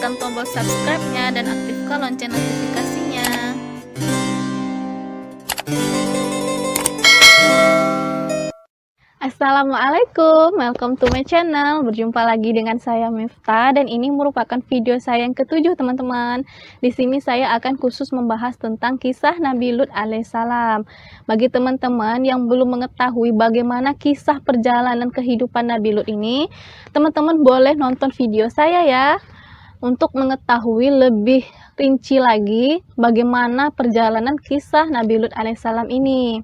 tekan tombol subscribe-nya dan aktifkan lonceng notifikasinya. Assalamualaikum, welcome to my channel. Berjumpa lagi dengan saya Miftah dan ini merupakan video saya yang ketujuh teman-teman. Di sini saya akan khusus membahas tentang kisah Nabi Lut alaihissalam. Bagi teman-teman yang belum mengetahui bagaimana kisah perjalanan kehidupan Nabi Lut ini, teman-teman boleh nonton video saya ya, untuk mengetahui lebih rinci lagi bagaimana perjalanan kisah Nabi Lut alaihissalam ini.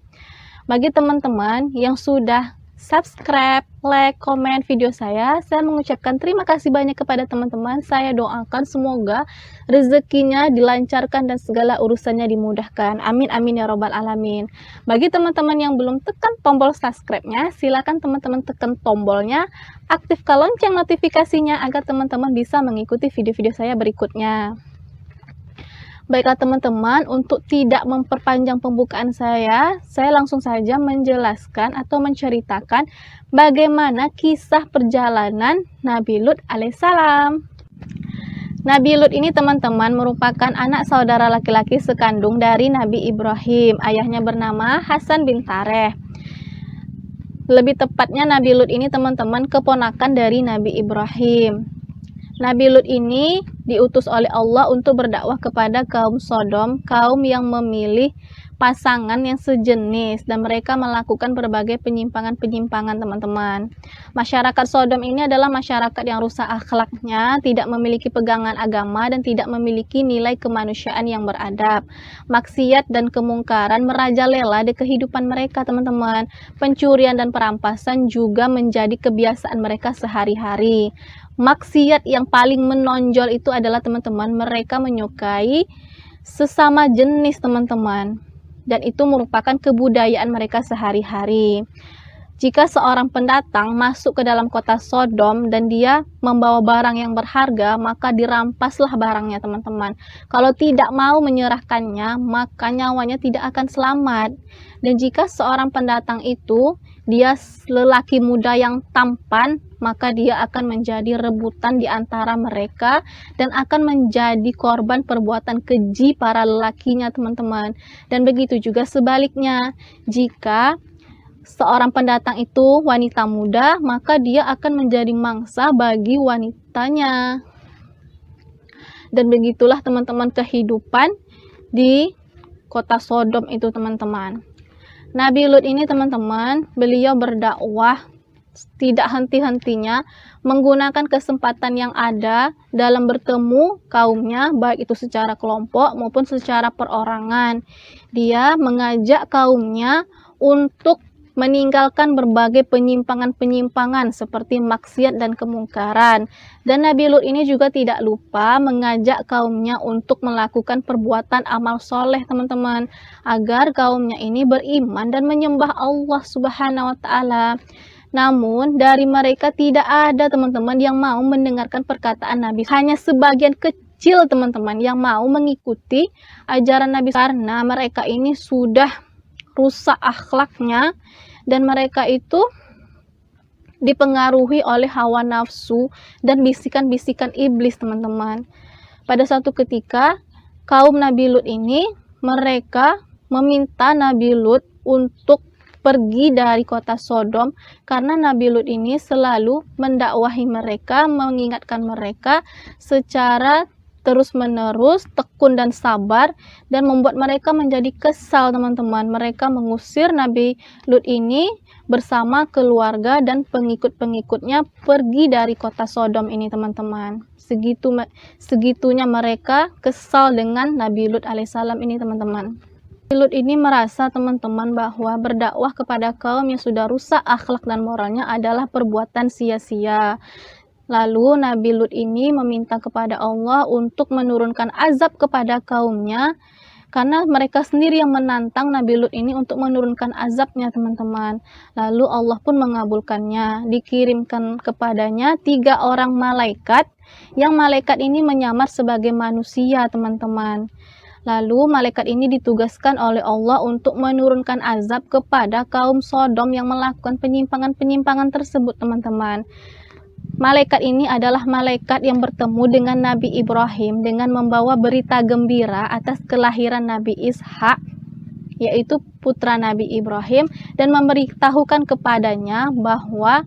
Bagi teman-teman yang sudah subscribe, like, komen video saya mengucapkan terima kasih banyak kepada teman-teman. Saya doakan semoga rezekinya dilancarkan dan segala urusannya dimudahkan. Amin amin ya robbal alamin. Bagi teman-teman yang belum tekan tombol subscribe-nya, silakan teman-teman tekan tombolnya, aktifkan lonceng notifikasinya agar teman-teman bisa mengikuti video-video saya berikutnya. Baiklah teman-teman, untuk tidak memperpanjang pembukaan saya langsung saja menjelaskan atau menceritakan bagaimana kisah perjalanan Nabi Lut alaihissalam. Nabi Lut ini teman-teman merupakan anak saudara laki-laki sekandung dari Nabi Ibrahim. Ayahnya bernama Hasan bin Tareh. Lebih tepatnya Nabi Lut ini teman-teman keponakan dari Nabi Ibrahim. Nabi Lut ini diutus oleh Allah untuk berdakwah kepada kaum Sodom, kaum yang memilih pasangan yang sejenis dan mereka melakukan berbagai penyimpangan-penyimpangan teman-teman. Masyarakat Sodom ini adalah masyarakat yang rusak akhlaknya, tidak memiliki pegangan agama dan tidak memiliki nilai kemanusiaan yang beradab. Maksiat dan kemungkaran merajalela di kehidupan mereka teman-teman. Pencurian dan perampasan juga menjadi kebiasaan mereka sehari-hari. Maksiat yang paling menonjol itu adalah teman-teman mereka menyukai sesama jenis teman-teman, dan itu merupakan kebudayaan mereka sehari-hari. Jika seorang pendatang masuk ke dalam kota Sodom dan dia membawa barang yang berharga, maka dirampaslah barangnya teman-teman. Kalau tidak mau menyerahkannya, maka nyawanya tidak akan selamat. Dan jika seorang pendatang itu dia lelaki muda yang tampan, maka dia akan menjadi rebutan di antara mereka dan akan menjadi korban perbuatan keji para lelakinya teman-teman. Dan begitu juga sebaliknya, jika seorang pendatang itu wanita muda, maka dia akan menjadi mangsa bagi wanitanya. Dan begitulah teman-teman kehidupan di kota Sodom itu teman-teman. Nabi Lut ini teman-teman, beliau berdakwah tidak henti-hentinya menggunakan kesempatan yang ada dalam bertemu kaumnya, baik itu secara kelompok maupun secara perorangan. Dia mengajak kaumnya untuk meninggalkan berbagai penyimpangan-penyimpangan seperti maksiat dan kemungkaran. Dan Nabi Lut ini juga tidak lupa mengajak kaumnya untuk melakukan perbuatan amal soleh teman-teman, agar kaumnya ini beriman dan menyembah Allah Subhanahu wa Ta'ala. Namun dari mereka tidak ada teman-teman yang mau mendengarkan perkataan Nabi. Hanya sebagian kecil teman-teman yang mau mengikuti ajaran Nabi karena mereka ini sudah rusak akhlaknya dan mereka itu dipengaruhi oleh hawa nafsu dan bisikan-bisikan iblis teman-teman. Pada suatu ketika kaum Nabi Lut ini mereka meminta Nabi Lut untuk pergi dari kota Sodom karena Nabi Lut ini selalu mendakwahi mereka, mengingatkan mereka secara terus-menerus, tekun dan sabar, dan membuat mereka menjadi kesal teman-teman. Mereka mengusir Nabi Lut ini bersama keluarga dan pengikut-pengikutnya pergi dari kota Sodom ini teman-teman. Segitunya mereka kesal dengan Nabi Lut alaihissalam ini teman-teman. Nabi Lut ini merasa teman-teman bahwa berdakwah kepada kaum yang sudah rusak akhlak dan moralnya adalah perbuatan sia-sia. Lalu Nabi Lut ini meminta kepada Allah untuk menurunkan azab kepada kaumnya karena mereka sendiri yang menantang Nabi Lut ini untuk menurunkan azabnya teman-teman. Lalu Allah pun mengabulkannya. Dikirimkan kepadanya 3 orang malaikat, yang malaikat ini menyamar sebagai manusia teman-teman. Lalu malaikat ini ditugaskan oleh Allah untuk menurunkan azab kepada kaum Sodom yang melakukan penyimpangan-penyimpangan tersebut teman-teman. malaikat ini adalah malaikat yang bertemu dengan Nabi Ibrahim dengan membawa berita gembira atas kelahiran Nabi Ishak, yaitu putra Nabi Ibrahim, dan memberitahukan kepadanya bahwa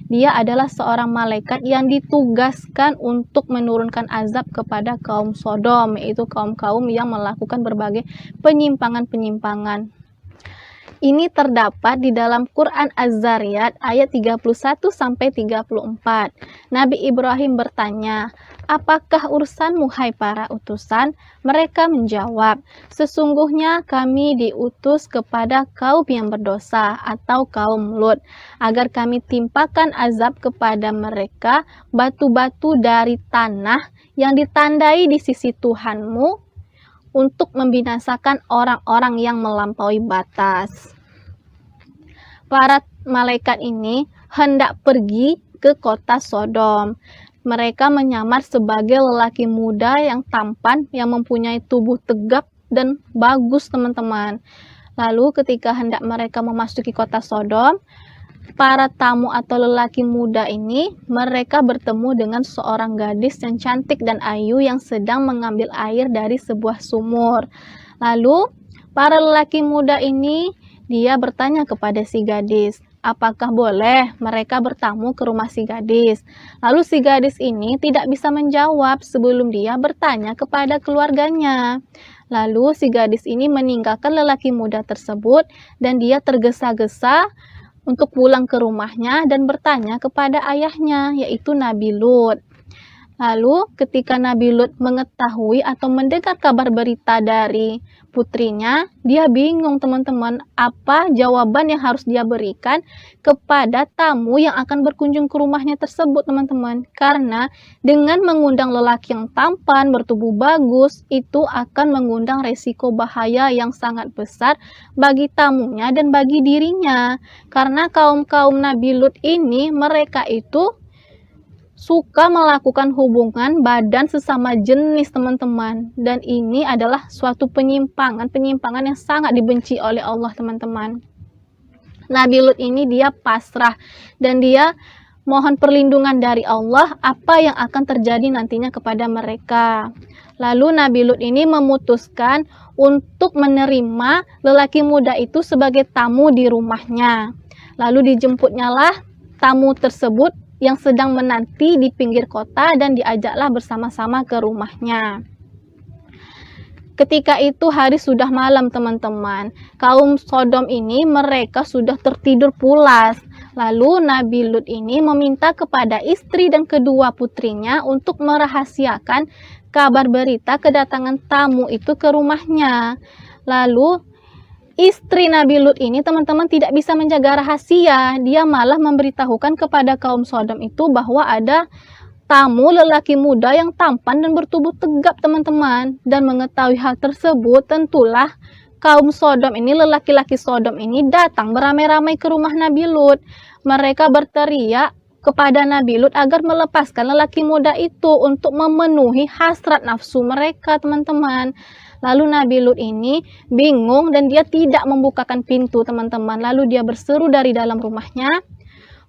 dia adalah seorang malaikat yang ditugaskan untuk menurunkan azab kepada kaum Sodom, yaitu kaum-kaum yang melakukan berbagai penyimpangan-penyimpangan. Ini terdapat di dalam Quran Az-Zariyat ayat 31-34. Nabi Ibrahim bertanya, "Apakah urusanmu, hai para utusan?" Mereka menjawab, "Sesungguhnya kami diutus kepada kaum yang berdosa atau kaum Lut, agar kami timpakan azab kepada mereka batu-batu dari tanah yang ditandai di sisi Tuhanmu untuk membinasakan orang-orang yang melampaui batas." Para malaikat ini hendak pergi ke kota Sodom. Mereka menyamar sebagai lelaki muda yang tampan, yang mempunyai tubuh tegap dan bagus, teman-teman. Lalu ketika hendak mereka memasuki kota Sodom, para tamu atau lelaki muda ini, mereka bertemu dengan seorang gadis yang cantik dan ayu yang sedang mengambil air dari sebuah sumur. Lalu para lelaki muda ini, dia bertanya kepada si gadis, apakah boleh mereka bertamu ke rumah si gadis. Lalu si gadis ini tidak bisa menjawab sebelum dia bertanya kepada keluarganya. Lalu si gadis ini meninggalkan lelaki muda tersebut dan dia tergesa-gesa untuk pulang ke rumahnya dan bertanya kepada ayahnya, yaitu Nabi Lut. Lalu ketika Nabi Lut mengetahui atau mendengar kabar berita dari putrinya, dia bingung, teman-teman, apa jawaban yang harus dia berikan kepada tamu yang akan berkunjung ke rumahnya tersebut, teman-teman. Karena dengan mengundang lelaki yang tampan, bertubuh bagus, itu akan mengundang resiko bahaya yang sangat besar bagi tamunya dan bagi dirinya. Karena kaum-kaum Nabi Lut ini, mereka itu suka melakukan hubungan badan sesama jenis, teman-teman, dan ini adalah suatu penyimpangan yang sangat dibenci oleh Allah, teman-teman. Nabi Lut ini dia pasrah dan dia mohon perlindungan dari Allah apa yang akan terjadi nantinya kepada mereka. Lalu Nabi Lut ini memutuskan untuk menerima lelaki muda itu sebagai tamu di rumahnya. Lalu dijemputnyalah tamu tersebut yang sedang menanti di pinggir kota dan diajaklah bersama-sama ke rumahnya. Ketika itu hari sudah malam, teman-teman. Kaum Sodom ini mereka sudah tertidur pulas. Lalu Nabi Lut ini meminta kepada istri dan kedua putrinya untuk merahasiakan kabar berita kedatangan tamu itu ke rumahnya. Lalu istri Nabi Lut ini, teman-teman, tidak bisa menjaga rahasia. Dia malah memberitahukan kepada kaum Sodom itu bahwa ada tamu lelaki muda yang tampan dan bertubuh tegap, teman-teman. Dan mengetahui hal tersebut, tentulah kaum Sodom ini, lelaki-laki Sodom ini datang beramai-ramai ke rumah Nabi Lut. Mereka berteriak kepada Nabi Lut agar melepaskan lelaki muda itu untuk memenuhi hasrat nafsu mereka, teman-teman. Lalu Nabi Lut ini bingung dan dia tidak membukakan pintu, teman-teman. Lalu dia berseru dari dalam rumahnya,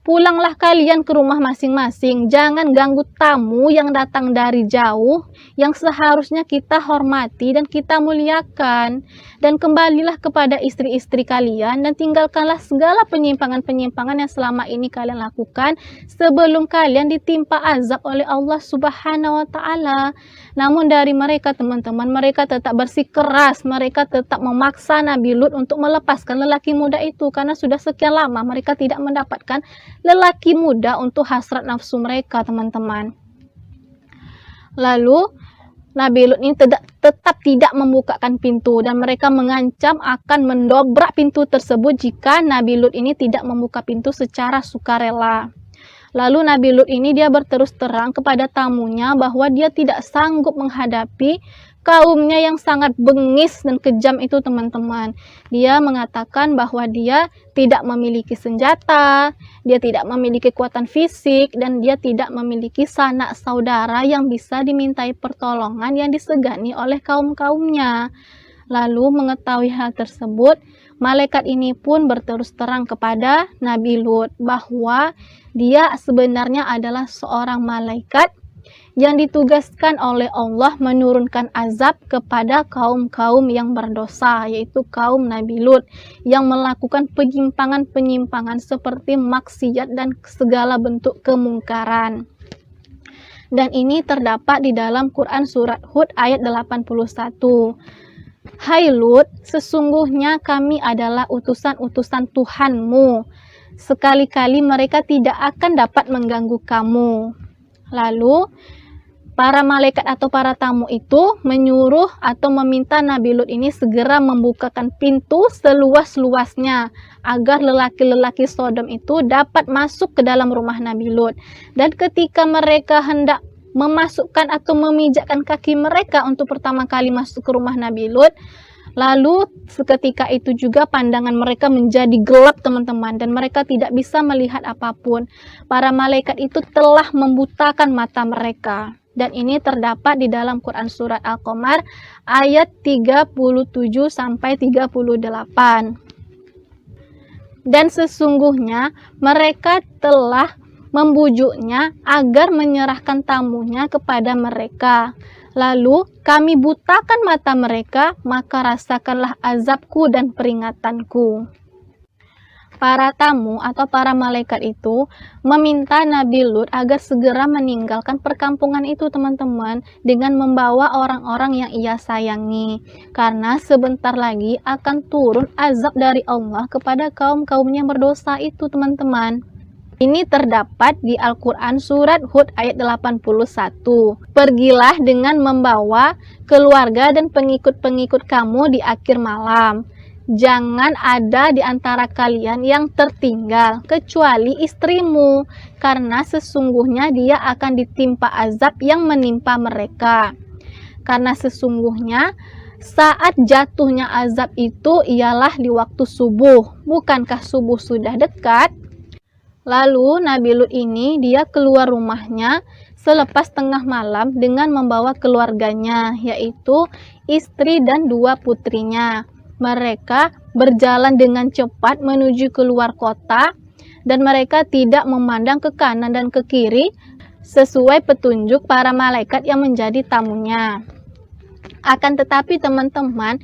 "Pulanglah kalian ke rumah masing-masing. Jangan ganggu tamu yang datang dari jauh, yang seharusnya kita hormati dan kita muliakan. Dan kembalilah kepada istri-istri kalian dan tinggalkanlah segala penyimpangan-penyimpangan yang selama ini kalian lakukan sebelum kalian ditimpa azab oleh Allah Subhanahu wa Ta'ala." Namun dari mereka, teman-teman, mereka tetap bersikeras, mereka tetap memaksa Nabi Lut untuk melepaskan lelaki muda itu karena sudah sekian lama mereka tidak mendapatkan lelaki muda untuk hasrat nafsu mereka, teman-teman. Lalu Nabi Lut ini tetap tidak membukakan pintu dan mereka mengancam akan mendobrak pintu tersebut jika Nabi Lut ini tidak membuka pintu secara sukarela. Lalu Nabi Lut ini dia berterus terang kepada tamunya bahwa dia tidak sanggup menghadapi kaumnya yang sangat bengis dan kejam itu, teman-teman. Dia mengatakan bahwa dia tidak memiliki senjata, dia tidak memiliki kekuatan fisik, dan dia tidak memiliki sanak saudara yang bisa dimintai pertolongan yang disegani oleh kaum-kaumnya. Lalu mengetahui hal tersebut, malaikat ini pun berterus terang kepada Nabi Lut bahwa dia sebenarnya adalah seorang malaikat yang ditugaskan oleh Allah menurunkan azab kepada kaum-kaum yang berdosa, yaitu kaum Nabi Lut yang melakukan penyimpangan-penyimpangan seperti maksiat dan segala bentuk kemungkaran. Dan ini terdapat di dalam Quran surat Hud ayat 81. Hai Lut, sesungguhnya kami adalah utusan-utusan Tuhanmu. Sekali-kali mereka tidak akan dapat mengganggu kamu. Lalu, para malaikat atau para tamu itu menyuruh atau meminta Nabi Lut ini segera membukakan pintu seluas-luasnya agar lelaki-lelaki Sodom itu dapat masuk ke dalam rumah Nabi Lut. Dan ketika mereka hendak memasukkan atau memijakkan kaki mereka untuk pertama kali masuk ke rumah Nabi Lut, lalu seketika itu juga pandangan mereka menjadi gelap teman-teman, dan mereka tidak bisa melihat apapun. Para malaikat itu telah membutakan mata mereka. Dan ini terdapat di dalam Quran surat Al-Qamar ayat 37 sampai 38. Dan sesungguhnya mereka telah membujuknya agar menyerahkan tamunya kepada mereka. Lalu kami butakan mata mereka, maka rasakanlah azabku dan peringatanku. Para tamu atau para malaikat itu meminta Nabi Lut agar segera meninggalkan perkampungan itu teman-teman, dengan membawa orang-orang yang ia sayangi, karena sebentar lagi akan turun azab dari Allah kepada kaum-kaum yang berdosa itu teman-teman. Ini terdapat di Al-Quran surat Hud ayat 81. Pergilah dengan membawa keluarga dan pengikut-pengikut kamu di akhir malam. Jangan ada di antara kalian yang tertinggal kecuali istrimu, karena sesungguhnya dia akan ditimpa azab yang menimpa mereka. Karena sesungguhnya saat jatuhnya azab itu ialah di waktu subuh. Bukankah subuh sudah dekat? Lalu Nabi Lut ini dia keluar rumahnya selepas tengah malam dengan membawa keluarganya, yaitu istri dan 2 putrinya. Mereka berjalan dengan cepat menuju keluar kota, dan mereka tidak memandang ke kanan dan ke kiri sesuai petunjuk para malaikat yang menjadi tamunya. Akan tetapi teman-teman,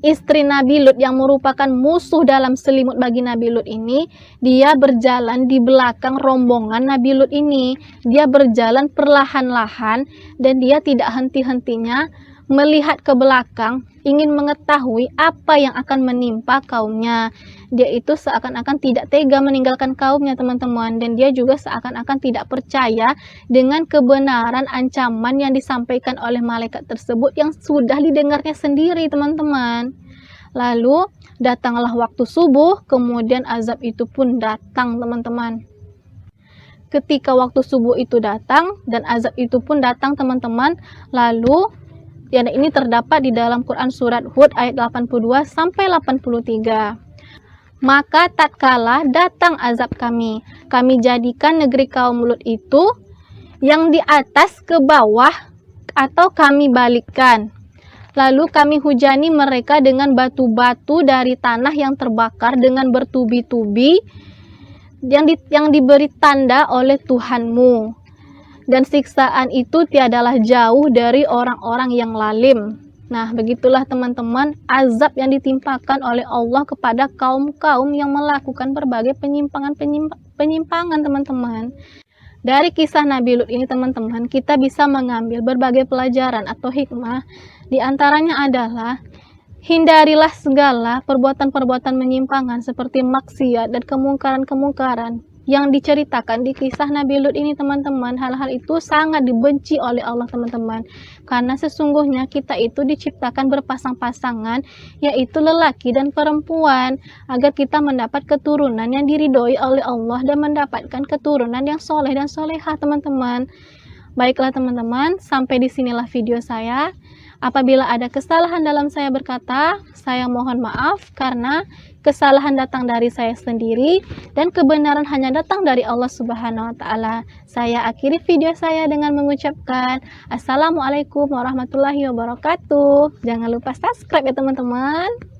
istri Nabi Lut yang merupakan musuh dalam selimut bagi Nabi Lut ini, dia berjalan di belakang rombongan Nabi Lut ini. Dia berjalan perlahan-lahan dan dia tidak henti-hentinya melihat ke belakang, ingin mengetahui apa yang akan menimpa kaumnya. Dia itu seakan-akan tidak tega meninggalkan kaumnya teman-teman, dan dia juga seakan-akan tidak percaya dengan kebenaran ancaman yang disampaikan oleh malaikat tersebut yang sudah didengarnya sendiri teman-teman. Lalu datanglah waktu subuh, kemudian azab itu pun datang teman-teman. Ketika waktu subuh itu datang dan azab itu pun datang teman-teman, lalu dan ini terdapat di dalam Quran surat Hud ayat 82 sampai 83. Maka tatkala datang azab kami jadikan negeri kaum Lut itu yang di atas ke bawah atau kami balikkan. Lalu kami hujani mereka dengan batu-batu dari tanah yang terbakar dengan bertubi-tubi yang diberi tanda oleh Tuhanmu. Dan siksaan itu tiadalah jauh dari orang-orang yang lalim. Nah, begitulah teman-teman azab yang ditimpakan oleh Allah kepada kaum-kaum yang melakukan berbagai penyimpangan teman-teman. Dari kisah Nabi Lut ini teman-teman, kita bisa mengambil berbagai pelajaran atau hikmah. Di antaranya adalah hindarilah segala perbuatan-perbuatan penyimpangan seperti maksiat dan kemungkaran-kemungkaran yang diceritakan di kisah Nabi Lut ini teman-teman. Hal-hal itu sangat dibenci oleh Allah teman-teman, karena sesungguhnya kita itu diciptakan berpasang-pasangan, yaitu lelaki dan perempuan, agar kita mendapat keturunan yang diridhoi oleh Allah dan mendapatkan keturunan yang soleh dan solehah teman-teman. Baiklah teman-teman, sampai disinilah video saya. Apabila ada kesalahan dalam saya berkata, saya mohon maaf karena kesalahan datang dari saya sendiri dan kebenaran hanya datang dari Allah Subhanahu wa taala. Saya akhiri video saya dengan mengucapkan Assalamualaikum warahmatullahi wabarakatuh. Jangan lupa subscribe ya teman-teman.